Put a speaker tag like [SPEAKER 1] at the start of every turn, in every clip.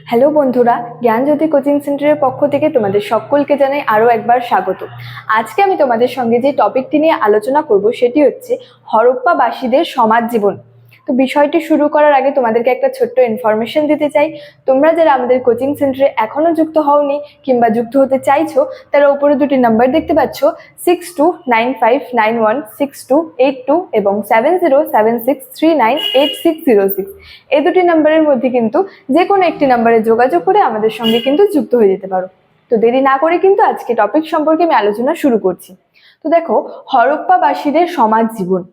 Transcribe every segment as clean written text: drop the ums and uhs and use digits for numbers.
[SPEAKER 1] Hello বন্ধুরা, জ্ঞানজ্যোতি coaching সেন্টারের পক্ষ থেকে তোমাদের সকলকে জানাই আরও একবার স্বাগত। আজকে আমি তোমাদের সঙ্গে যে টপিকটি নিয়ে আলোচনা করব সেটি হচ্ছে হরপ্পাবাসীদের সমাজ জীবন। তো বিষয়টি শুরু করার আগে তোমাদেরকে একটা ছোট্ট ইনফরমেশন দিতে চাই। তোমরা যারা আমাদের কোচিং সেন্টারে এখনো যুক্ত হওনি কিংবা যুক্ত হতে চাইছো, তারা উপরে দুটি নাম্বার দেখতে পাচ্ছ, 6295916282 এবং 7076398606। এই দুটি নাম্বারের মধ্যে কিন্তু যে কোনো একটি নাম্বারে যোগাযোগ করে আমাদের সঙ্গে কিন্তু যুক্ত হয়ে যেতে পারো। তো দেরি না করে কিন্তু আজকে টপিক সম্পর্কে আমি আলোচনা শুরু করছি। তো দেখো, হরপ্পাবাসীদের সমাজ জীবন।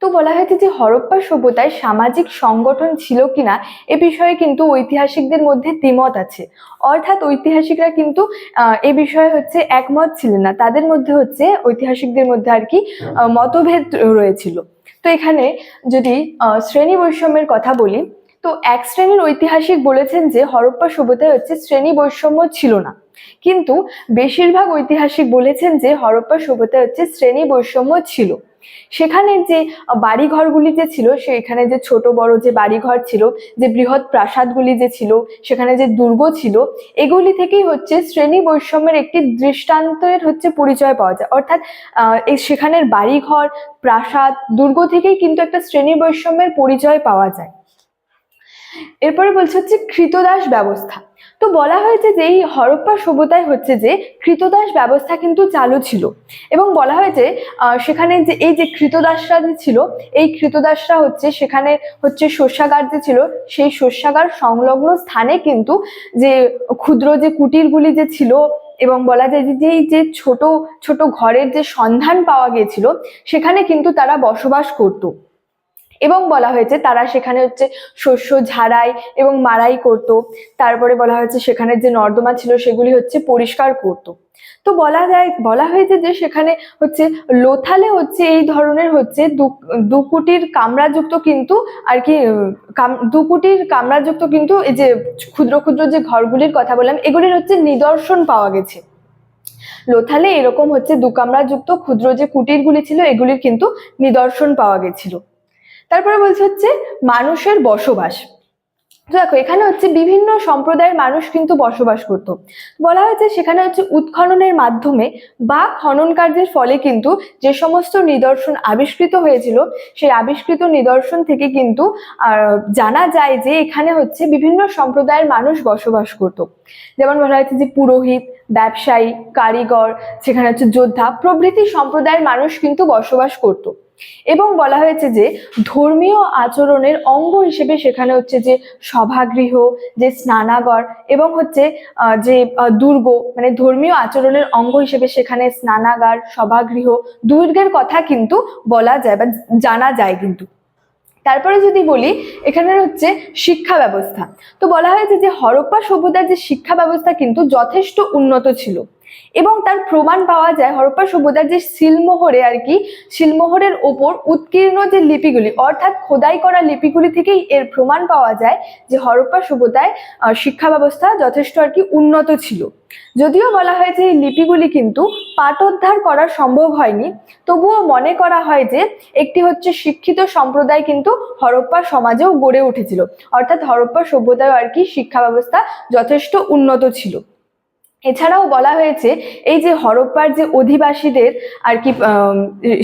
[SPEAKER 1] তো বলা হয়েছে যে হরপ্পা সভ্যতায় সামাজিক সংগঠন ছিল কিনা এ বিষয়ে কিন্তু ঐতিহাসিকদের মধ্যে দ্বিমত আছে। অর্থাৎ ঐতিহাসিকরা কিন্তু এ বিষয়ে হচ্ছে একমত ছিলেন না, তাদের মধ্যে হচ্ছে ঐতিহাসিকদের মধ্যে আর কি মতভেদ রয়েছিল। তো এখানে যদি শ্রেণী বৈষম্যের কথা বলি, তো এক শ্রেণীর ঐতিহাসিক বলেছেন যে হরপ্পা সভ্যতায় হচ্ছে শ্রেণী বৈষম্য ছিল না, কিন্তু বেশিরভাগ ঐতিহাসিক বলেছেন যে হরপ্পা সভ্যতায় হচ্ছে শ্রেণী বৈষম্য ছিল। সেখানে যে বাড়িঘরগুলি যে ছিল, সেখানে যে ছোট বড় যে বাড়িঘর ছিল, যে বৃহৎ প্রাসাদগুলি যে ছিল, সেখানে যে দুর্গ ছিল, এগুলি থেকেই হচ্ছে শ্রেণী বৈষম্যের একটি দৃষ্টান্তের হচ্ছে পরিচয় পাওয়া যায়। অর্থাৎ সেখানের বাড়িঘর, প্রাসাদ, দুর্গ থেকেই কিন্তু একটা শ্রেণী বৈষম্যের পরিচয় পাওয়া যায়। এরপরে বলছে হচ্ছে কৃতদাস ব্যবস্থা। তো বলা হয়েছে যে এই হরপ্পা সভ্যতায় হচ্ছে যে কৃতদাস ব্যবস্থা কিন্তু চালু ছিল, এবং বলা হয়েছে সেখানে যে এই যে কৃতদাসরা যে ছিল, এই কৃতদাসরা হচ্ছে সেখানে হচ্ছে শস্যাগার যে ছিল, সেই শস্যাগার সংলগ্ন স্থানে কিন্তু যে ক্ষুদ্র যে কুটিরগুলি যে ছিল, এবং বলা যায় যে এই যে ছোট ছোট ঘরের যে সন্ধান পাওয়া গিয়েছিল, সেখানে কিন্তু তারা বসবাস করত। এবং বলা হয়েছে তারা সেখানে হচ্ছে শস্য ঝাড়াই এবং মাড়াই করত। তারপরে বলা হয়েছে সেখানে যে নর্দমা ছিল সেগুলি হচ্ছে পরিষ্কার করত। তো বলা হয়েছে যে সেখানে হচ্ছে লোথালে হচ্ছে এই ধরনের হচ্ছে দু কুটির কামরাযুক্ত কিন্তু আর কি দু কুটির কামরাযুক্ত কিন্তু এই যে ক্ষুদ্র ক্ষুদ্র যে ঘরগুলির কথা বললাম, এগুলির হচ্ছে নিদর্শন পাওয়া গেছে। লোথালে এরকম হচ্ছে দু কামরাযুক্ত ক্ষুদ্র যে কুটিরগুলি ছিল, এগুলির কিন্তু নিদর্শন পাওয়া গেছিল। তারপরে বলছে হচ্ছে মানুষের বসবাস। দেখো, এখানে হচ্ছে বিভিন্ন সম্প্রদায়ের মানুষ কিন্তু বসবাস করত। বলা হয়েছে সেখানে হচ্ছে উৎখননের মাধ্যমে বা খনন কার্যের ফলে কিন্তু যে সমস্ত নিদর্শন আবিষ্কৃত হয়েছিল, সেই আবিষ্কৃত নিদর্শন থেকে কিন্তু জানা যায় যে এখানে হচ্ছে বিভিন্ন সম্প্রদায়ের মানুষ বসবাস করত। যেমন বলা হয়েছে যে পুরোহিত, ব্যবসায়ী, কারিগর, সেখানে হচ্ছে যোদ্ধা প্রভৃতি সম্প্রদায়ের মানুষ কিন্তু বসবাস করত। এবং বলা হয়েছে যে ধর্মীয় আচরণের অঙ্গ হিসেবে সেখানে হচ্ছে যে সভাগৃহ, যে স্নানাগার এবং হচ্ছে যে দুর্গ, মানে ধর্মীয় আচরণের অঙ্গ হিসেবে সেখানে স্নানাগার, সভাগৃহ, দুর্গের কথা কিন্তু বলা যায় বা জানা যায় কিন্তু। তারপরে যদি বলি এখানে হচ্ছে শিক্ষা ব্যবস্থা। তো বলা হয়েছে যে হরপ্পা সভ্যতার যে শিক্ষা ব্যবস্থা কিন্তু যথেষ্ট উন্নত ছিল, এবং তার প্রমাণ পাওয়া যায় হরপ্পা সভ্যতার যে শিলমোহরে আর কি, শিলমোহরের ওপর উৎকীর্ণ যে লিপিগুলি, অর্থাৎ খোদাই করা লিপিগুলি থেকেই এর প্রমাণ পাওয়া যায় যে হরপ্পা সভ্যতায় শিক্ষা ব্যবস্থা যথেষ্ট আর কি উন্নত ছিল। যদিও বলা হয়েছে এই লিপিগুলি কিন্তু পাঠোদ্ধার করা সম্ভব হয়নি, তবুও মনে করা হয় যে একটি হচ্ছে শিক্ষিত সম্প্রদায় কিন্তু হরপ্পা সমাজেও গড়ে উঠেছিল। অর্থাৎ হরপ্পা সভ্যতায় আর কি শিক্ষা ব্যবস্থা যথেষ্ট উন্নত ছিল। এছাড়াও বলা হয়েছে এই যে হরপ্পার যে অধিবাসীদের আর কি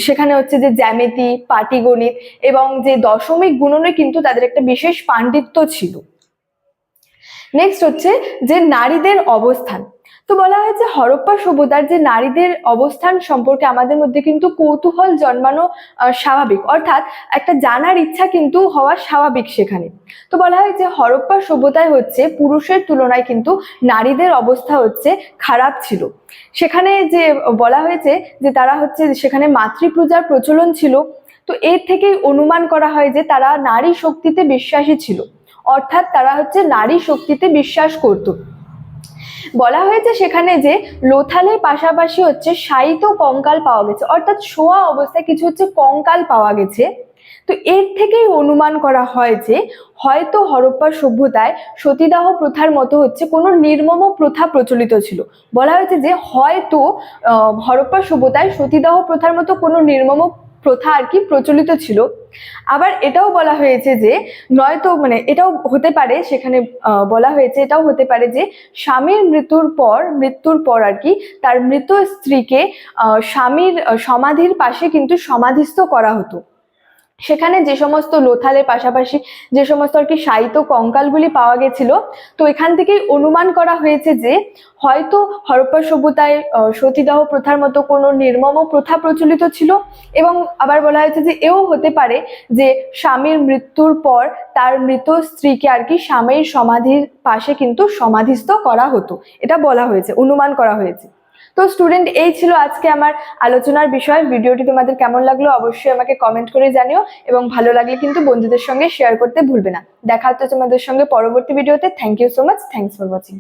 [SPEAKER 1] সেখানে হচ্ছে যে জ্যামিতি, পাটিগণিত এবং যে দশমিক গুণনে কিন্তু তাদের একটা বিশেষ পাণ্ডিত্য ছিল। নেক্সট হচ্ছে যে নারীদের অবস্থান। তো বলা হয়েছে হরপ্পা সভ্যতার যে নারীদের অবস্থান সম্পর্কে আমাদের মধ্যে কিন্তু কৌতূহল জন্মানো স্বাভাবিক, অর্থাৎ একটা জানার ইচ্ছা কিন্তু হওয়া স্বাভাবিক সেখানে। তো বলা হয়েছে হরপ্পা সভ্যতায় হচ্ছে পুরুষের তুলনায় কিন্তু নারীদের অবস্থা হচ্ছে খারাপ ছিল। সেখানে যে বলা হয়েছে যে তারা হচ্ছে সেখানে মাতৃপূজার প্রচলন ছিল। তো এর থেকেই অনুমান করা হয় যে তারা নারী শক্তিতে বিশ্বাসী ছিল, অর্থাৎ তারা হচ্ছে নারী শক্তিতে বিশ্বাস করত। বলা হয়েছে সেখানে যে লোথালের পাশাপাশি হচ্ছে শায়িত কঙ্কাল পাওয়া গেছে, অর্থাৎ শোয়া অবস্থায় কিছু হচ্ছে কঙ্কাল পাওয়া গেছে। তো এর থেকেই অনুমান করা হয় যে হয়তো হরপ্পা সভ্যতায় সতীদাহ প্রথার মতো হচ্ছে কোনো নির্মম প্রথা প্রচলিত ছিল। বলা হয়েছে যে হয়তো হরপ্পা সভ্যতায় সতীদাহ প্রথার মতো কোনো নির্মম প্রথা আর কি প্রচলিত ছিল। আবার এটাও বলা হয়েছে যে নয়তো মানে এটাও হতে পারে, সেখানে বলা হয়েছে এটাও হতে পারে যে স্বামীর মৃত্যুর পর আর কি তার মৃত স্ত্রীকে স্বামীর সমাধির পাশে কিন্তু সমাধিস্থ করা হতো। সেখানে যে সমস্ত লোথালের পাশাপাশি যে সমস্ত আর কি শায়িত কঙ্কালগুলি পাওয়া গেছিল, তো এখান থেকেই অনুমান করা হয়েছে যে হয়তো হরপ্পা সভ্যতায় সতীদাহ প্রথার মতো কোনো নির্মম প্রথা প্রচলিত ছিল। এবং আবার বলা হয়েছে যে এও হতে পারে যে স্বামীর মৃত্যুর পর তার মৃত স্ত্রীকে আর কি স্বামীর সমাধির পাশে কিন্তু সমাধিস্থ করা হতো, এটা বলা হয়েছে, অনুমান করা হয়েছে। তো স্টুডেন্ট, এই ছিল আজকে আমার আলোচনার বিষয়। ভিডিওটি তোমাদের কেমন লাগলো অবশ্যই আমাকে কমেন্ট করে জানিও, এবং ভালো লাগলে কিন্তু বন্ধুদের সঙ্গে শেয়ার করতে ভুলবে না। দেখা হচ্ছে তোমাদের সঙ্গে পরবর্তী ভিডিওতে। Thank you so much, thanks for watching.